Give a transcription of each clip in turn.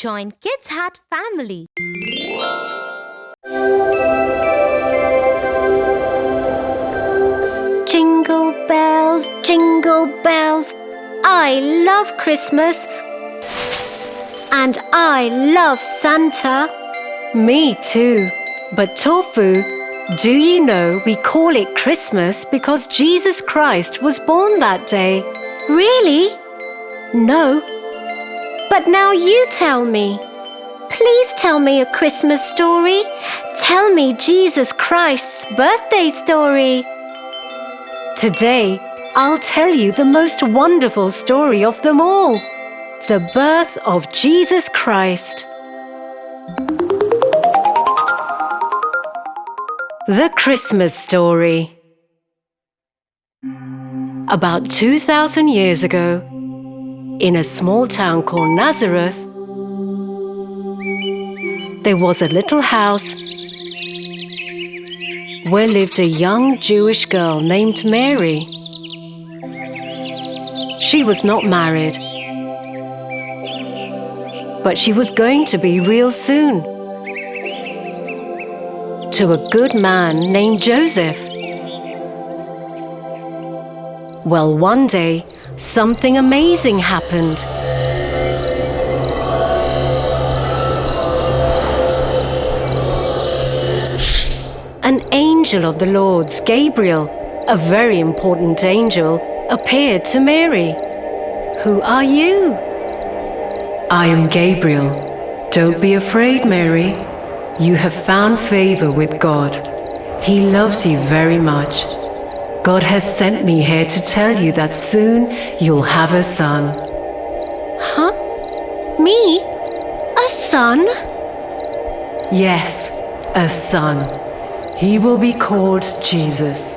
Join Kids Hat family. Jingle bells, I love Christmas and I love Santa. Me too. But Tofu, do you know we call it Christmas because Jesus Christ was born that day? Really? No. But now you tell me. Please tell me a Christmas story. Tell me Jesus Christ's birthday story. Today, I'll tell you the most wonderful story of them all. The birth of Jesus Christ. The Christmas story. About 2,000 years ago, in a small town called Nazareth, there was a little house where lived a young Jewish girl named Mary. She was not married, but she was going to be real soon, to a good man named Joseph. Well, one day, something amazing happened. An angel of the Lord's, Gabriel, a very important angel, appeared to Mary. Who are you? I am Gabriel. Don't be afraid, Mary. You have found favor with God. He loves you very much. God has sent me here to tell you that soon you'll have a son. Huh? Me? A son? Yes, a son. He will be called Jesus.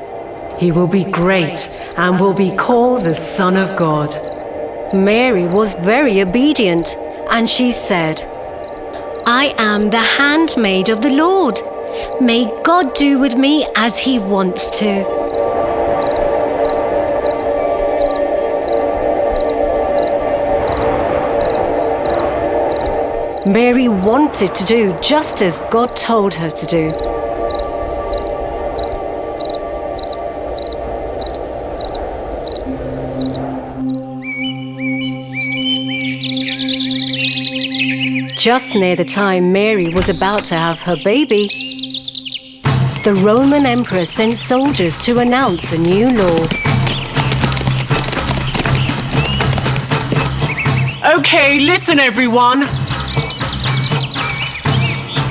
He will be great and will be called the Son of God. Mary was very obedient, and she said, I am the handmaid of the Lord. May God do with me as He wants to. Mary wanted to do just as God told her to do. Just near the time Mary was about to have her baby, the Roman Emperor sent soldiers to announce a new law. Okay, listen everyone.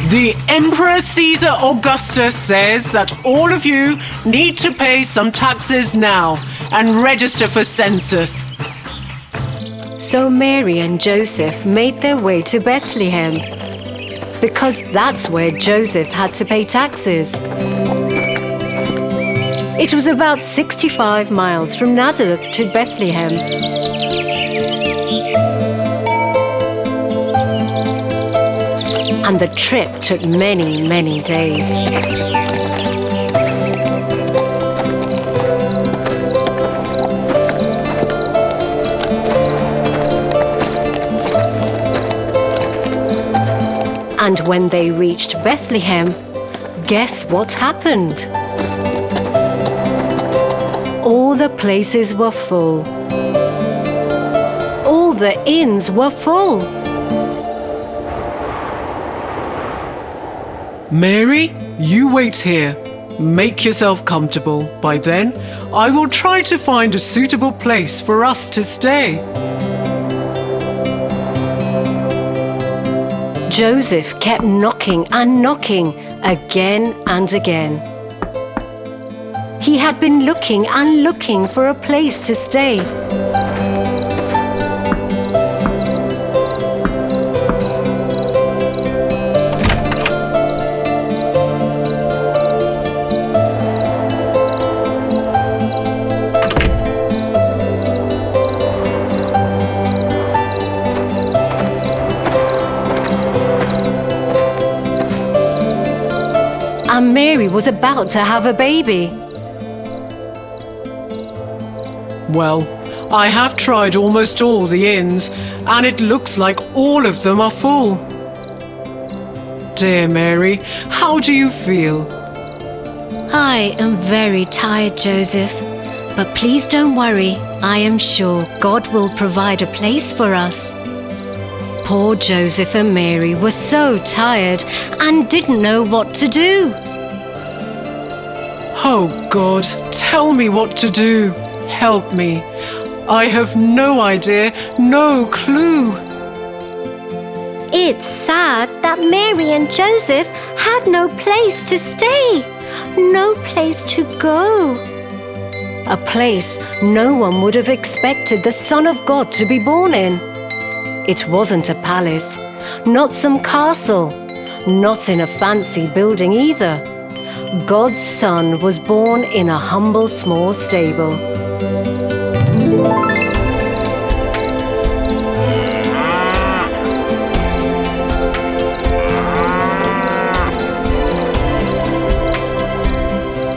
The Emperor Caesar Augustus says that all of you need to pay some taxes now and register for census. So Mary and Joseph made their way to Bethlehem, because that's where Joseph had to pay taxes. It was about 65 miles from Nazareth to Bethlehem. And the trip took many, many days. And when they reached Bethlehem, guess what happened? All the places were full. All the inns were full. Mary, you wait here. Make yourself comfortable. By then, I will try to find a suitable place for us to stay. Joseph kept knocking and knocking again and again. He had been looking and looking for a place to stay. And Mary was about to have a baby. Well, I have tried almost all the inns, and it looks like all of them are full. Dear Mary, how do you feel? I am very tired, Joseph. But please don't worry. I am sure God will provide a place for us. Poor Joseph and Mary were so tired and didn't know what to do. Oh God, tell me what to do. Help me. I have no idea, no clue. It's sad that Mary and Joseph had no place to stay, no place to go. A place no one would have expected the Son of God to be born in. It wasn't a palace, not some castle, not in a fancy building either. God's Son was born in a humble small stable.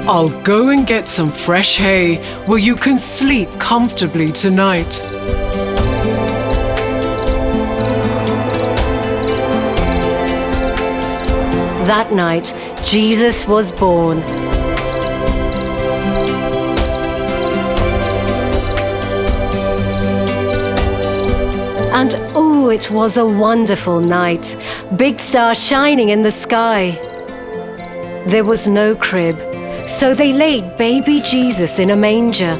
I'll go and get some fresh hay where you can sleep comfortably tonight. That night, Jesus was born. And oh, it was a wonderful night. Big stars shining in the sky. There was no crib, so they laid baby Jesus in a manger.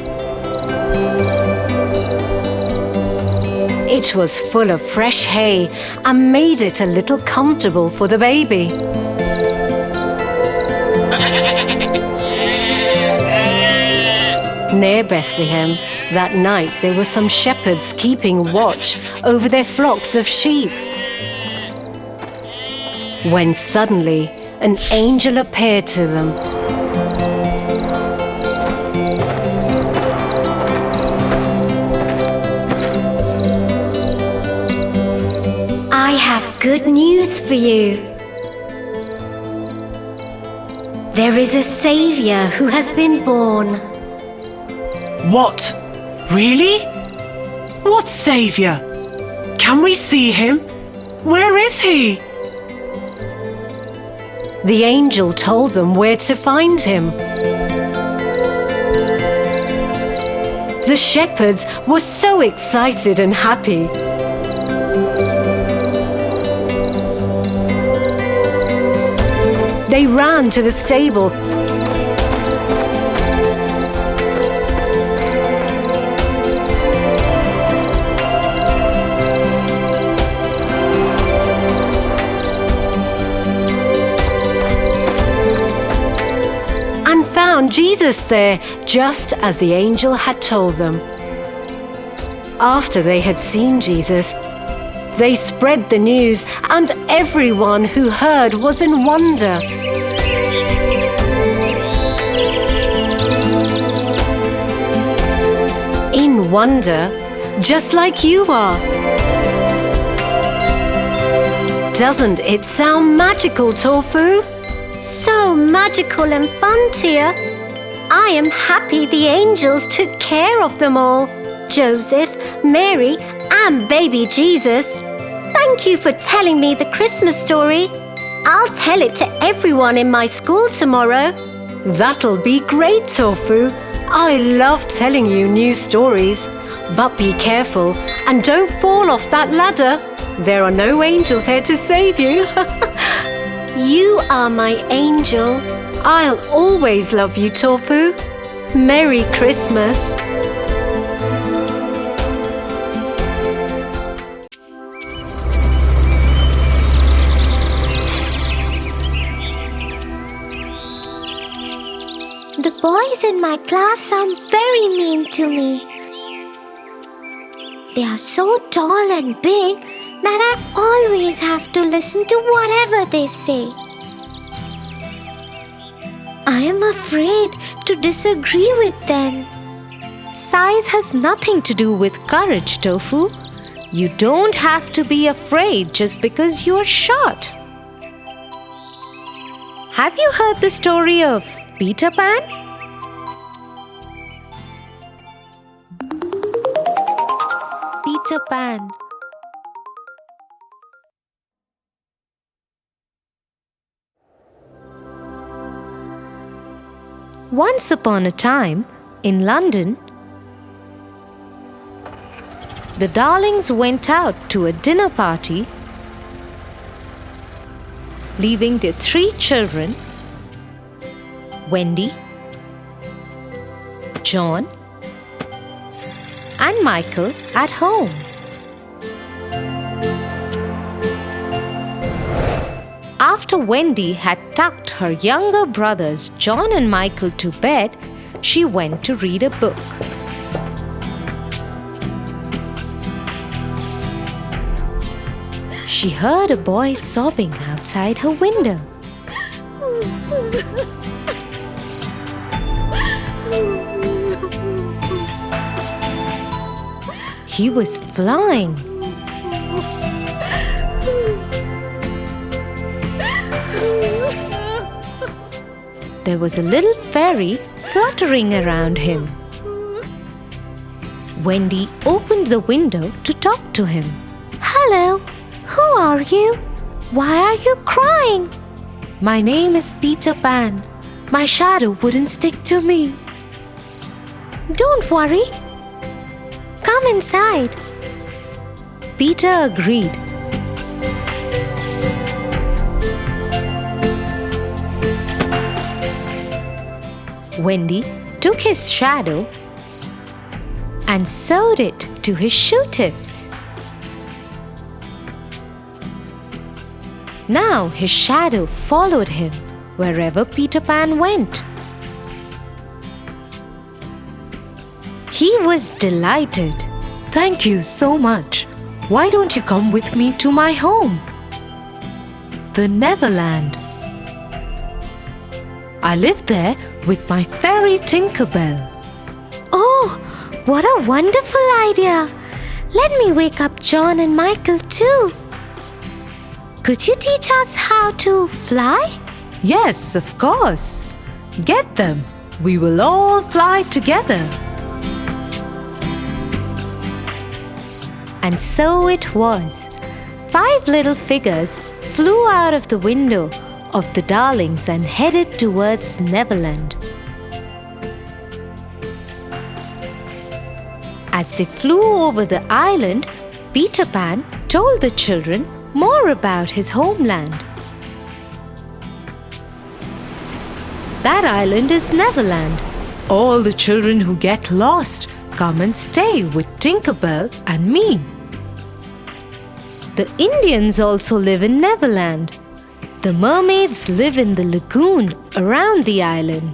It was full of fresh hay and made it a little comfortable for the baby. Near Bethlehem, that night there were some shepherds keeping watch over their flocks of sheep. When suddenly an angel appeared to them. I have good news for you. There is a Savior who has been born. What? Really? What Saviour? Can we see him? Where is he? The angel told them where to find him. The shepherds were so excited and happy. They ran to the stable and found Jesus there, just as the angel had told them. After they had seen Jesus, they spread the news, and everyone who heard was in wonder. In wonder, just like you are. Doesn't it sound magical, Tofu? So magical and fun, Tia. I am happy the angels took care of them all. Joseph, Mary, and baby Jesus. Thank you for telling me the Christmas story. I'll tell it to everyone in my school tomorrow. That'll be great, Tofu. I love telling you new stories. But be careful and don't fall off that ladder. There are no angels here to save you. You are my angel. I'll always love you, Tofu. Merry Christmas. The boys in my class sound very mean to me. They are so tall and big that I always have to listen to whatever they say. I am afraid to disagree with them. Size has nothing to do with courage, Tofu. You don't have to be afraid just because you're short. Have you heard the story of Peter Pan? Pan. Once upon a time, in London, the darlings went out to a dinner party, leaving their 3 children, Wendy, John, and Michael, at home. After Wendy had tucked her younger brothers, John and Michael, to bed, she went to read a book. She heard a boy sobbing outside her window. He was flying. There was a little fairy fluttering around him. Wendy opened the window to talk to him. "Hello, who are you? Why are you crying?" "My name is Peter Pan. My shadow wouldn't stick to me." "Don't worry. Come inside." Peter agreed. Wendy took his shadow and sewed it to his shoe tips. Now his shadow followed him wherever Peter Pan went. He was delighted. "Thank you so much. Why don't you come with me to my home, the Neverland? I live there with my fairy Tinkerbell." "Oh, what a wonderful idea! Let me wake up John and Michael too. Could you teach us how to fly?" "Yes, of course. Get them. We will all fly together." And so it was. 5 little figures flew out of the window of the darlings and headed towards Neverland. As they flew over the island, Peter Pan told the children more about his homeland. That island is Neverland. All the children who get lost come and stay with Tinkerbell and me. The Indians also live in Neverland. The mermaids live in the lagoon around the island.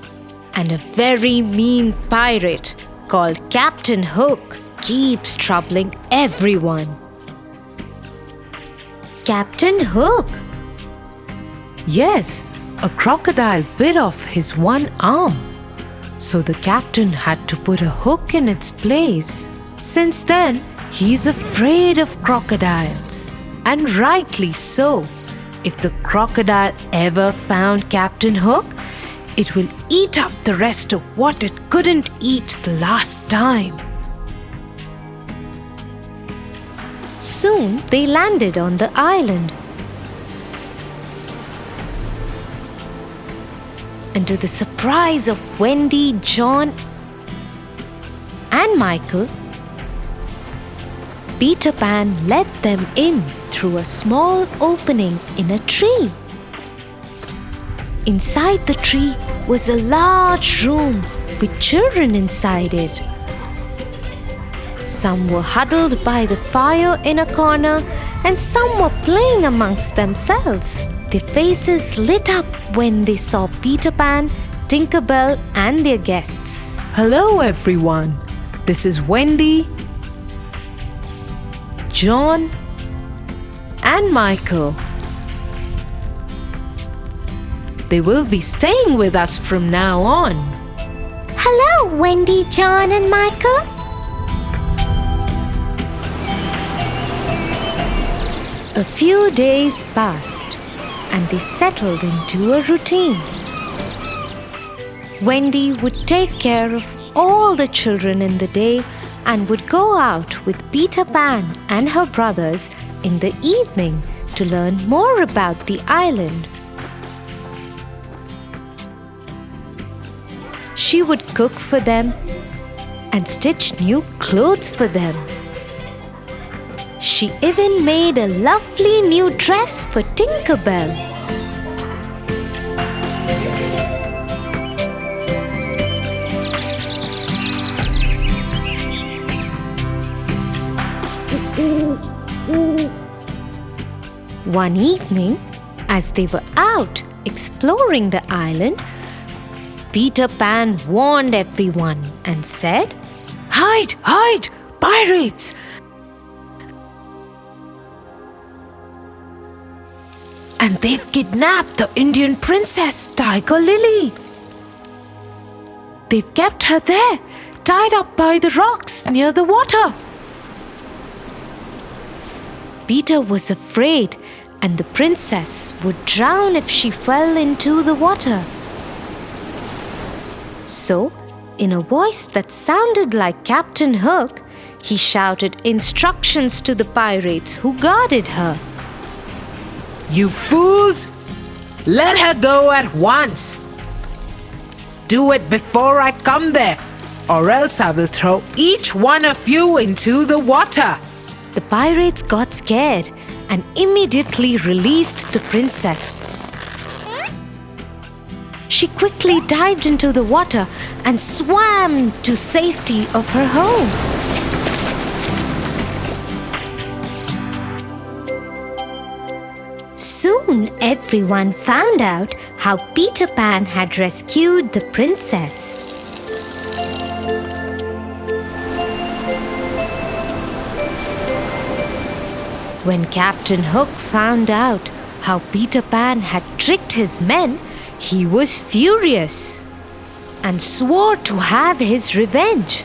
And a very mean pirate called Captain Hook keeps troubling everyone. Captain Hook? Yes, a crocodile bit off his one arm. So the captain had to put a hook in its place. Since then, he's afraid of crocodiles. And rightly so. If the crocodile ever found Captain Hook, it will eat up the rest of what it couldn't eat the last time. Soon they landed on the island. And to the surprise of Wendy, John, and Michael, Peter Pan let them in through a small opening in a tree. Inside the tree was a large room with children inside it. Some were huddled by the fire in a corner, and some were playing amongst themselves. Their faces lit up when they saw Peter Pan, Tinkerbell, and their guests. "Hello, everyone. This is Wendy, John, and Michael. They will be staying with us from now on." "Hello, Wendy, John, and Michael." A few days passed, and they settled into a routine. Wendy would take care of all the children in the day and would go out with Peter Pan and her brothers in the evening to learn more about the island. She would cook for them and stitch new clothes for them. She even made a lovely new dress for Tinker Bell. One evening, as they were out exploring the island, Peter Pan warned everyone and said, "Hide! Hide! Pirates! And they've kidnapped the Indian princess, Tiger Lily. They've kept her there, tied up by the rocks near the water." Peter was afraid, and the princess would drown if she fell into the water. So, in a voice that sounded like Captain Hook, he shouted instructions to the pirates who guarded her. "You fools! Let her go at once! Do it before I come there, or else I will throw each one of you into the water." The pirates got scared and immediately released the princess. She quickly dived into the water and swam to safety of her home. Soon everyone found out how Peter Pan had rescued the princess. When Captain Hook found out how Peter Pan had tricked his men, he was furious and swore to have his revenge.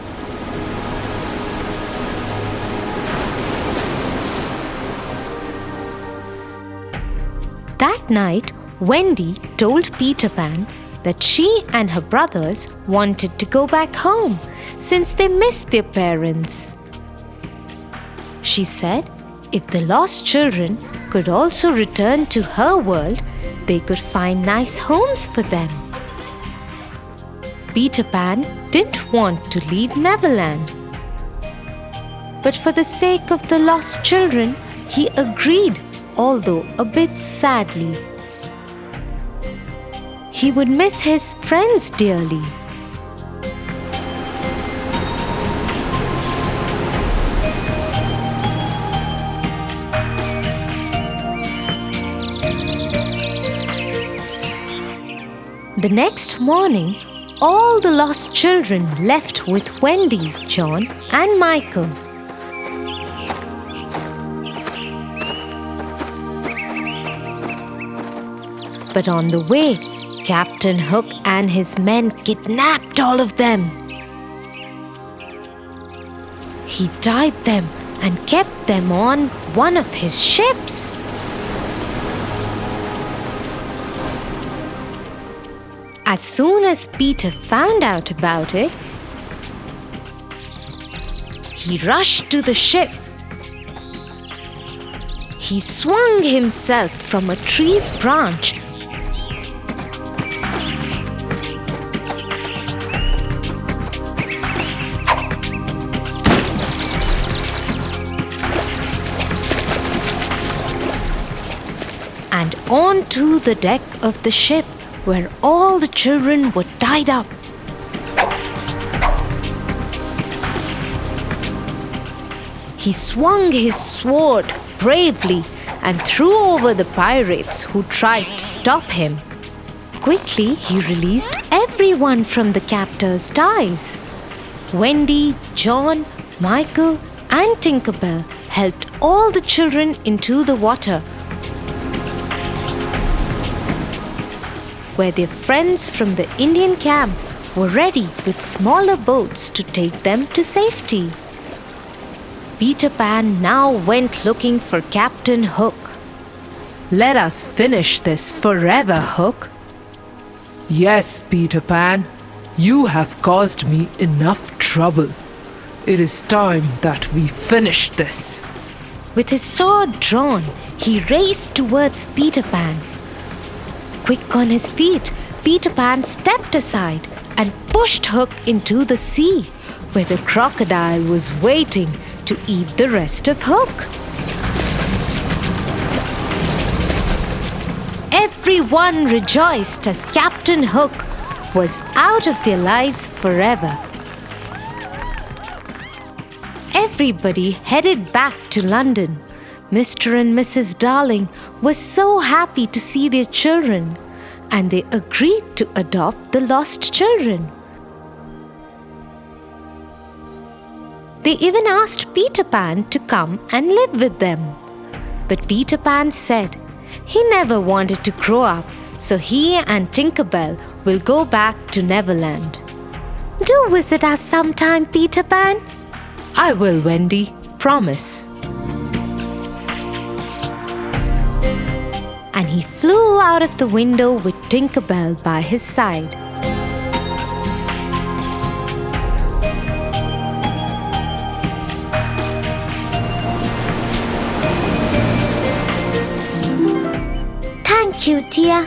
That night, Wendy told Peter Pan that she and her brothers wanted to go back home since they missed their parents. She said if the lost children could also return to her world, they could find nice homes for them. Peter Pan didn't want to leave Neverland. But for the sake of the lost children, he agreed, although a bit sadly. He would miss his friends dearly. The next morning, all the lost children left with Wendy, John, and Michael. But on the way, Captain Hook and his men kidnapped all of them. He tied them and kept them on one of his ships. As soon as Peter found out about it, he rushed to the ship. He swung himself from a tree's branch and onto the deck of the ship, where all the children were tied up. He swung his sword bravely and threw over the pirates who tried to stop him. Quickly, he released everyone from the captor's ties. Wendy, John, Michael, and Tinker Bell helped all the children into the water, where their friends from the Indian camp were ready with smaller boats to take them to safety. Peter Pan now went looking for Captain Hook. "Let us finish this forever, Hook." "Yes, Peter Pan, you have caused me enough trouble. It is time that we finish this. With his sword drawn, he raced towards Peter Pan. Quick on his feet, Peter Pan stepped aside and pushed Hook into the sea, where the crocodile was waiting to eat the rest of Hook. Everyone rejoiced as Captain Hook was out of their lives forever. Everybody headed back to London. Mr. and Mrs. Darling were so happy to see their children, and they agreed to adopt the lost children. They even asked Peter Pan to come and live with them. But Peter Pan said he never wanted to grow up, so he and Tinkerbell will go back to Neverland. Do visit us sometime, Peter Pan. I will, Wendy. Promise. And he flew out of the window with Tinkerbell by his side. Thank you, Tia.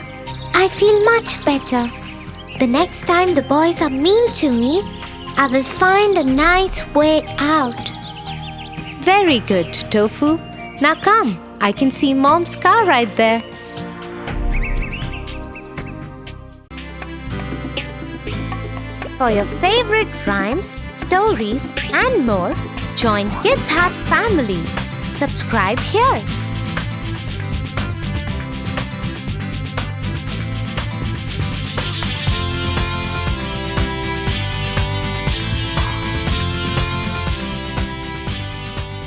I feel much better. The next time the boys are mean to me, I will find a nice way out. Very good, Tofu. Now come, I can see Mom's car right there. For your favorite rhymes, stories, and more, join Kids Hut family. Subscribe here.